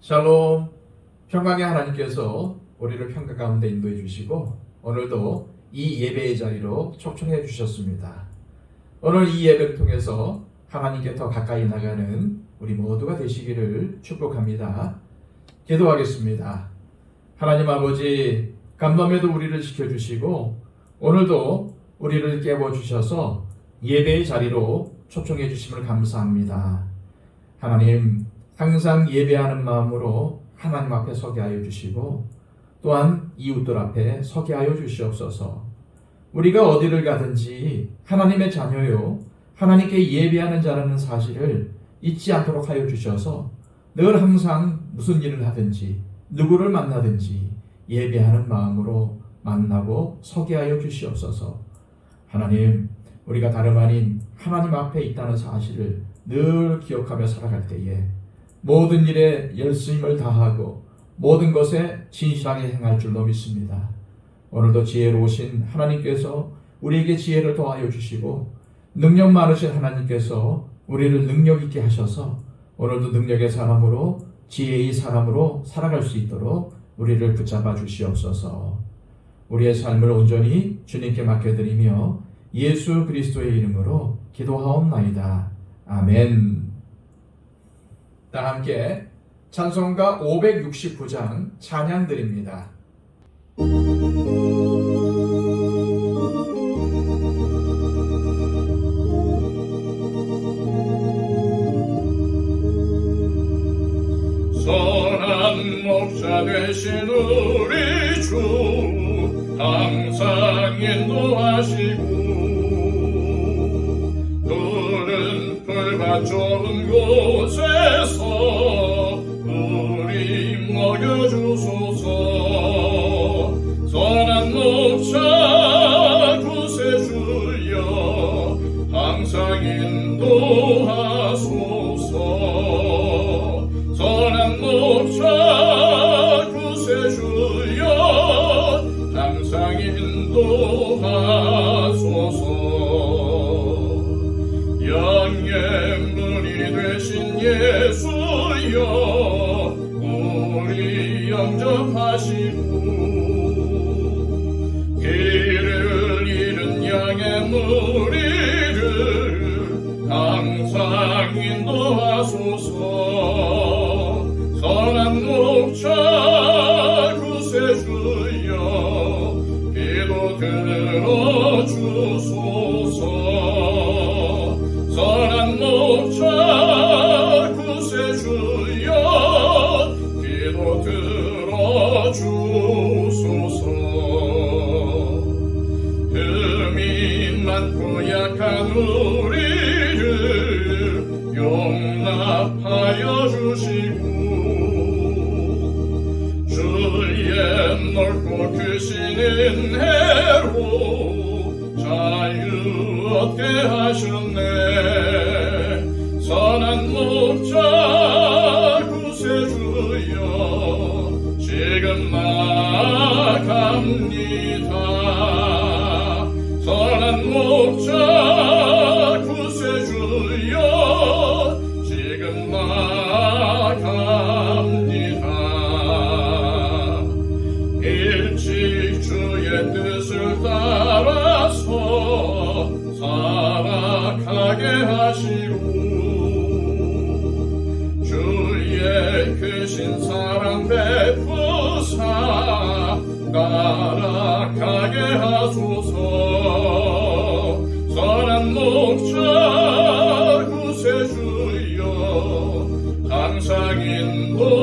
샬롬. 평강의 하나님께서 우리를 평강 가운데 인도해 주시고 오늘도 이 예배의 자리로 초청해 주셨습니다. 오늘 이 예배를 통해서 하나님께 더 가까이 나가는 우리 모두가 되시기를 축복합니다. 기도하겠습니다. 하나님 아버지, 간밤에도 우리를 지켜주시고 오늘도 우리를 깨워주셔서 예배의 자리로 초청해 주심을 감사합니다. 하나님, 항상 예배하는 마음으로 하나님 앞에 서게 하여 주시고 또한 이웃들 앞에 서게 하여 주시옵소서. 우리가 어디를 가든지 하나님의 자녀요, 하나님께 예배하는 자라는 사실을 잊지 않도록 하여 주셔서 늘 항상 무슨 일을 하든지 누구를 만나든지 예배하는 마음으로 만나고 서게 하여 주시옵소서. 하나님, 우리가 다름 아닌 하나님 앞에 있다는 사실을 늘 기억하며 살아갈 때에 모든 일에 열심을 다하고 모든 것에 진실하게 행할 줄로 믿습니다. 오늘도 지혜로우신 하나님께서 우리에게 지혜를 더하여 주시고 능력 많으신 하나님께서 우리를 능력 있게 하셔서 오늘도 능력의 사람으로 지혜의 사람으로 살아갈 수 있도록 우리를 붙잡아 주시옵소서. 우리의 삶을 온전히 주님께 맡겨드리며 예수 그리스도의 이름으로 기도하옵나이다. 아멘. 다 함께 찬송가 569장 찬양 드립니다. 선한 목자 되신 우리 주 항상 인도하시고 푸른 풀밭 좋은 곳에서 우리 먹여주소서. 선한 목자 구세주여 항상 인도하소서. 선한 목자 구세주여 항상 인도하소서. 영예물이 되신 예수여 우리 영접하시고 길을 잃은 양의 무리를 항상 인도하소서. 선한 목자 구세주여 기도 들어주소서. 선한 목자 구세주여 기도 들어주소서. 흠이 많고 약한 우리를 용납하여 주시고 주의 넓고 크신 은혜로 자유 얻게 하셨네. 선한 목자 구세주여 지금 나갑니다. 선한 목자 구세주여 지금 나갑니다. 일찍 주의 뜻을 따라서 살아가게 하시고 주의 크신 사랑 베푸사 따라가게 하소서. 선한 목자 구세주여 항상 인도하소서.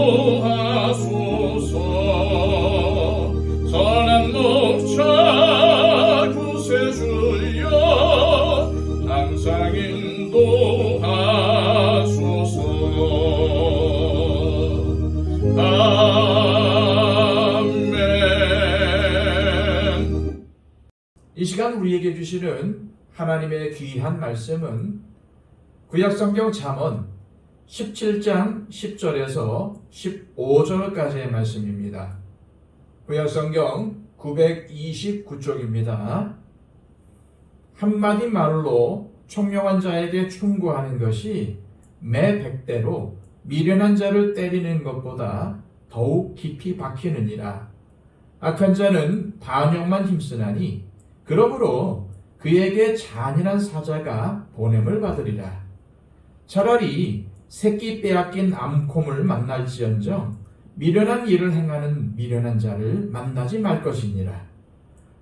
선한 목자 구세주여 항상 인도하소서. 아멘. 이 시간 우리에게 주시는 하나님의 귀한 말씀은 구약성경 잠언 17장 10절에서 15절까지의 말씀입니다. 구약성경 929쪽입니다. 한마디 말로 총명한 자에게 충고하는 것이 매 100대로 미련한 자를 때리는 것보다 더욱 깊이 박히느니라. 악한 자는 반역만 힘쓰나니 그러므로 그에게 잔인한 사자가 보냄을 받으리라. 차라리 새끼 빼앗긴 암곰을 만날지언정 미련한 일을 행하는 미련한 자를 만나지 말 것이니라.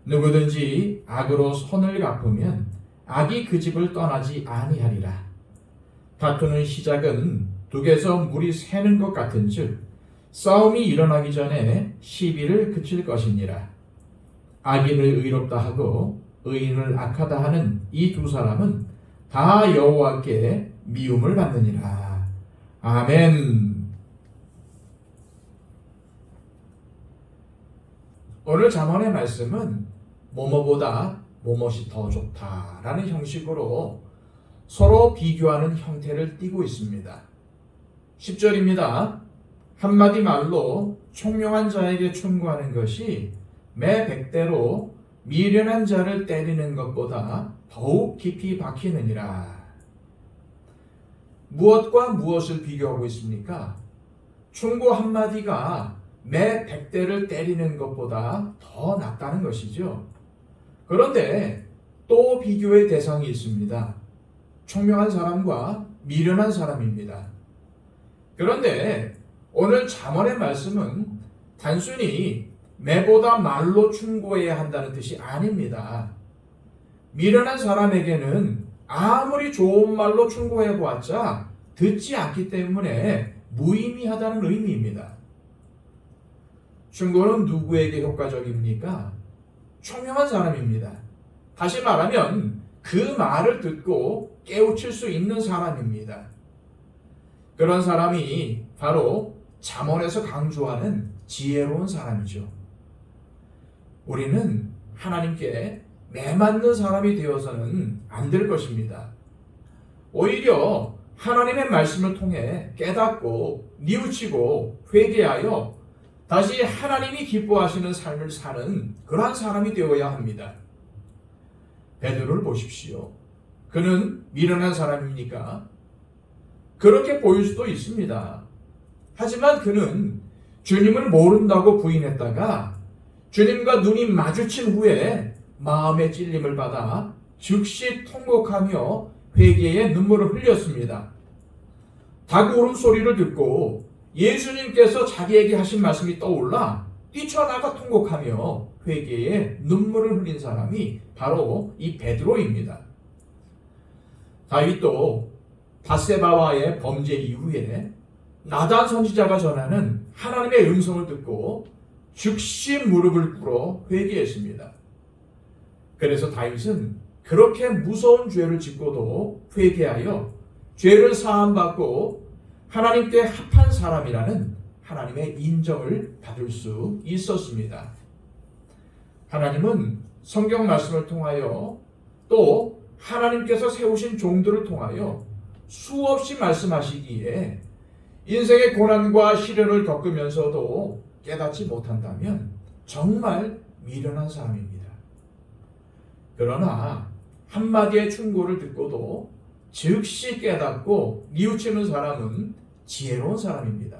누구든지 악으로 선을 갚으면 악이 그 집을 떠나지 아니하리라. 다투는 시작은 둑에서 물이 새는 것 같은즉 싸움이 일어나기 전에 시비를 그칠 것이니라. 악인을 의롭다 하고 의인을 악하다 하는 이 두 사람은 다 여호와께 미움을 받느니라. 아멘. 오늘 잠언의 말씀은 뭐뭐보다 뭐뭇이 더 좋다라는 형식으로 서로 비교하는 형태를 띠고 있습니다. 10절입니다. 한마디 말로 총명한 자에게 충고하는 것이 매 100대로 미련한 자를 때리는 것보다 더욱 깊이 박히느니라. 무엇과 무엇을 비교하고 있습니까? 충고 한마디가 매 100대를 때리는 것보다 더 낫다는 것이죠. 그런데 또 비교의 대상이 있습니다. 총명한 사람과 미련한 사람입니다. 그런데 오늘 잠언의 말씀은 단순히 매보다 말로 충고해야 한다는 뜻이 아닙니다. 미련한 사람에게는 아무리 좋은 말로 충고해 보았자 듣지 않기 때문에 무의미하다는 의미입니다. 충고는 누구에게 효과적입니까? 총명한 사람입니다. 다시 말하면 그 말을 듣고 깨우칠 수 있는 사람입니다. 그런 사람이 바로 잠언에서 강조하는 지혜로운 사람이죠. 우리는 하나님께 매맞는 사람이 되어서는 안 될 것입니다. 오히려 하나님의 말씀을 통해 깨닫고 뉘우치고 회개하여 다시 하나님이 기뻐하시는 삶을 사는 그러한 사람이 되어야 합니다. 베드로를 보십시오. 그는 미련한 사람입니까? 그렇게 보일 수도 있습니다. 하지만 그는 주님을 모른다고 부인했다가 주님과 눈이 마주친 후에 마음의 찔림을 받아 즉시 통곡하며 회개의 눈물을 흘렸습니다. 닭 울음소리를 듣고 예수님께서 자기에게 하신 말씀이 떠올라 뛰쳐나가 통곡하며 회개의 눈물을 흘린 사람이 바로 이 베드로입니다. 다윗도 밧세바와의 범죄 이후에 나단 선지자가 전하는 하나님의 음성을 듣고 즉시 무릎을 꿇어 회개했습니다. 그래서 다윗은 그렇게 무서운 죄를 짓고도 회개하여 죄를 사함받고 하나님께 합한 사람이라는 하나님의 인정을 받을 수 있었습니다. 하나님은 성경 말씀을 통하여 또 하나님께서 세우신 종들을 통하여 수없이 말씀하시기에 인생의 고난과 시련을 겪으면서도 깨닫지 못한다면 정말 미련한 사람입니다. 그러나 한마디의 충고를 듣고도 즉시 깨닫고 뉘우치는 사람은 지혜로운 사람입니다.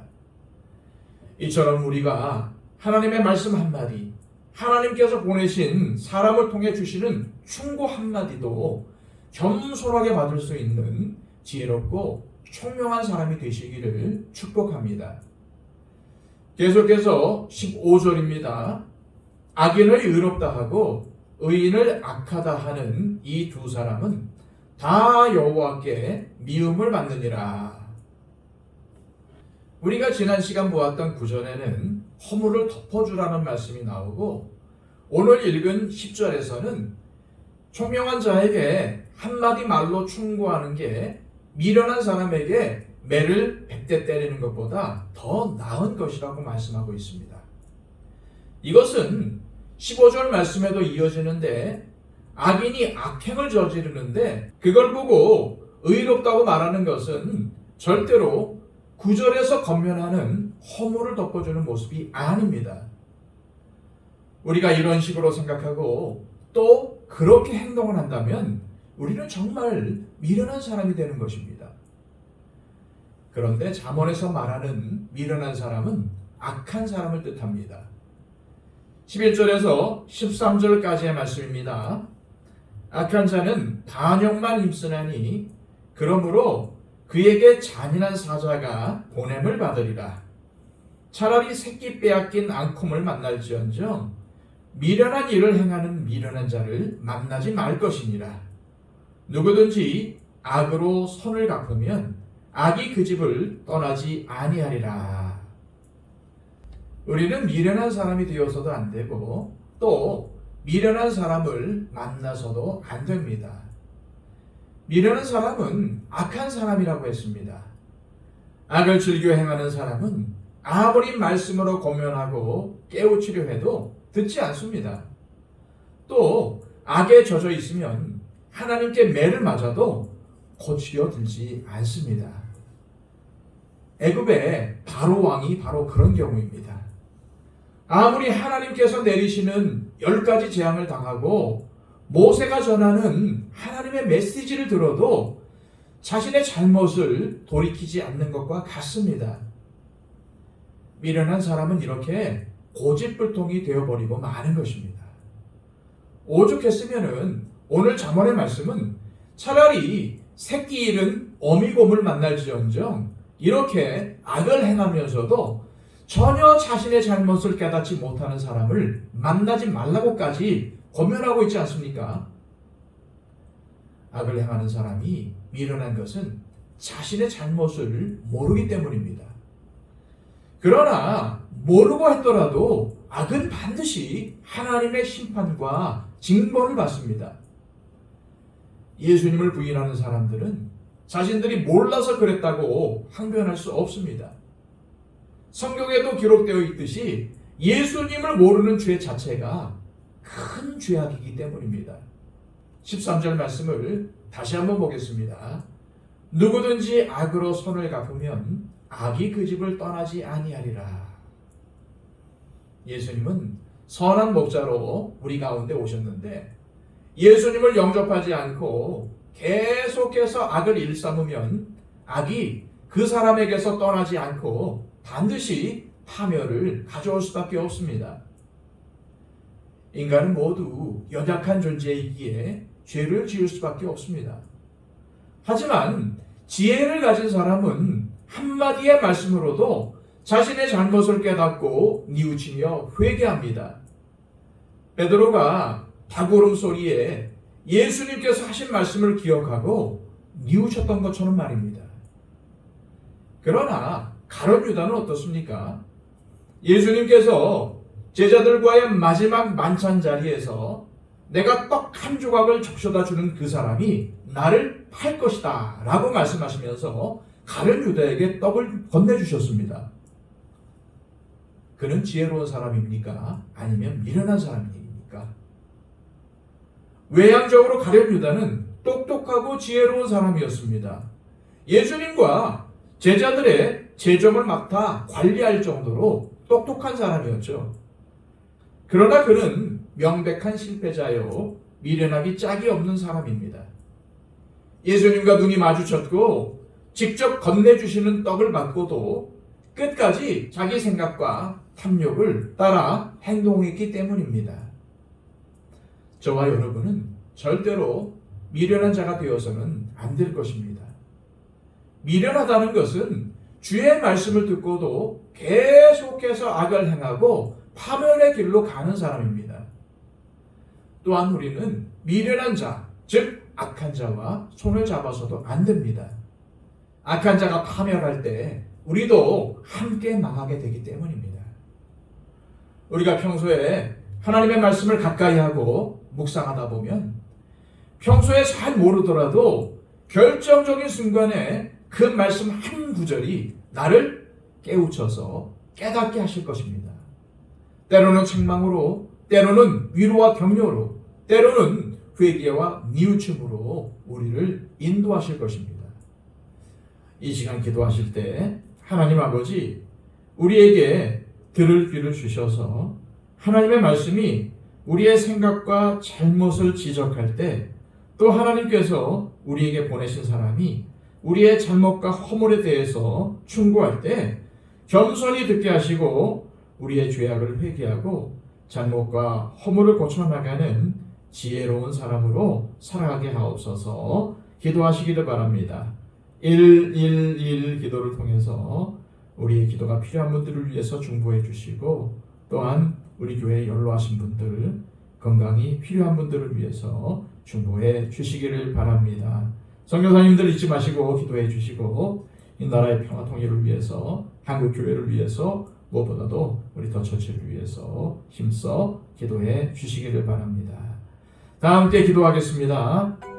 이처럼 우리가 하나님의 말씀 한마디, 하나님께서 보내신 사람을 통해 주시는 충고 한마디도 겸손하게 받을 수 있는 지혜롭고 총명한 사람이 되시기를 축복합니다. 계속해서 15절입니다. 악인을 의롭다 하고 의인을 악하다 하는 이 두 사람은 다 여호와께 미움을 받느니라. 우리가 지난 시간 보았던 구절에는 허물을 덮어주라는 말씀이 나오고 오늘 읽은 10절에서는 총명한 자에게 한마디 말로 충고하는 게 미련한 사람에게 매를 100대 때리는 것보다 더 나은 것이라고 말씀하고 있습니다. 이것은 15절 말씀에도 이어지는데 악인이 악행을 저지르는데 그걸 보고 의롭다고 말하는 것은 절대로 9절에서 건면하는 허물을 덮어주는 모습이 아닙니다. 우리가 이런 식으로 생각하고 또 그렇게 행동을 한다면 우리는 정말 미련한 사람이 되는 것입니다. 그런데 잠언에서 말하는 미련한 사람은 악한 사람을 뜻합니다. 11절에서 13절까지의 말씀입니다. 악한 자는 반역만 힘쓰나니 그러므로 그에게 잔인한 사자가 보냄을 받으리라. 차라리 새끼 빼앗긴 앙콤을 만날지언정 미련한 일을 행하는 미련한 자를 만나지 말 것이니라. 누구든지 악으로 선을 갚으면 악이 그 집을 떠나지 아니하리라. 우리는 미련한 사람이 되어서도 안 되고 또 미련한 사람을 만나서도 안 됩니다. 미련한 사람은 악한 사람이라고 했습니다. 악을 즐겨 행하는 사람은 아무리 말씀으로 권면하고 깨우치려 해도 듣지 않습니다. 또 악에 젖어 있으면 하나님께 매를 맞아도 고치려 들지 않습니다. 애굽의 바로 왕이 바로 그런 경우입니다. 아무리 하나님께서 내리시는 10가지 재앙을 당하고 모세가 전하는 하나님의 메시지를 들어도 자신의 잘못을 돌이키지 않는 것과 같습니다. 미련한 사람은 이렇게 고집불통이 되어버리고 마는 것입니다. 오죽했으면은 오늘 잠언의 말씀은 차라리 새끼 잃은 어미곰을 만날지언정 이렇게 악을 행하면서도 전혀 자신의 잘못을 깨닫지 못하는 사람을 만나지 말라고까지 권면하고 있지 않습니까? 악을 행하는 사람이 미련한 것은 자신의 잘못을 모르기 때문입니다. 그러나 모르고 했더라도 악은 반드시 하나님의 심판과 징벌을 받습니다. 예수님을 부인하는 사람들은 자신들이 몰라서 그랬다고 항변할 수 없습니다. 성경에도 기록되어 있듯이 예수님을 모르는 죄 자체가 큰 죄악이기 때문입니다. 13절 말씀을 다시 한번 보겠습니다. 누구든지 악으로 선을 갚으면 악이 그 집을 떠나지 아니하리라. 예수님은 선한 목자로 우리 가운데 오셨는데 예수님을 영접하지 않고 계속해서 악을 일삼으면 악이 그 사람에게서 떠나지 않고 반드시 파멸을 가져올 수밖에 없습니다. 인간은 모두 연약한 존재이기에 죄를 지을 수밖에 없습니다. 하지만 지혜를 가진 사람은 한마디의 말씀으로도 자신의 잘못을 깨닫고 뉘우치며 회개합니다. 베드로가 닭울음 소리에 예수님께서 하신 말씀을 기억하고 뉘우쳤던 것처럼 말입니다. 그러나 가룟 유다는 어떻습니까? 예수님께서 제자들과의 마지막 만찬 자리에서 내가 떡 한 조각을 적셔다 주는 그 사람이 나를 팔 것이다 라고 말씀하시면서 가룟 유다에게 떡을 건네주셨습니다. 그는 지혜로운 사람입니까? 아니면 미련한 사람입니까? 외향적으로 가룟 유다는 똑똑하고 지혜로운 사람이었습니다. 예수님과 제자들의 재정을 맡아 관리할 정도로 똑똑한 사람이었죠. 그러나 그는 명백한 실패자요 미련하기 짝이 없는 사람입니다. 예수님과 눈이 마주쳤고 직접 건네주시는 떡을 받고도 끝까지 자기 생각과 탐욕을 따라 행동했기 때문입니다. 저와 여러분은 절대로 미련한 자가 되어서는 안 될 것입니다. 미련하다는 것은 주의 말씀을 듣고도 계속해서 악을 행하고 파멸의 길로 가는 사람입니다. 또한 우리는 미련한 자, 즉 악한 자와 손을 잡아서도 안 됩니다. 악한 자가 파멸할 때 우리도 함께 망하게 되기 때문입니다. 우리가 평소에 하나님의 말씀을 가까이 하고 묵상하다 보면 평소에 잘 모르더라도 결정적인 순간에 그 말씀 한 구절이 나를 깨우쳐서 깨닫게 하실 것입니다. 때로는 책망으로, 때로는 위로와 격려로, 때로는 회개와 뉘우침으로 우리를 인도하실 것입니다. 이 시간 기도하실 때 하나님 아버지 우리에게 들을 귀를 주셔서 하나님의 말씀이 우리의 생각과 잘못을 지적할 때 또 하나님께서 우리에게 보내신 사람이 우리의 잘못과 허물에 대해서 충고할 때 겸손히 듣게 하시고 우리의 죄악을 회개하고 잘못과 허물을 고쳐나가는 지혜로운 사람으로 살아가게 하옵소서. 기도하시기를 바랍니다. 111 기도를 통해서 우리의 기도가 필요한 분들을 위해서 중보해 주시고 또한 우리 교회에 연로하신 분들, 건강이 필요한 분들을 위해서 중보해 주시기를 바랍니다. 선교사님들 잊지 마시고 기도해 주시고 이 나라의 평화 통일을 위해서, 한국 교회를 위해서, 무엇보다도 우리 더 처치를 위해서 힘써 기도해 주시기를 바랍니다. 다 함께 기도하겠습니다.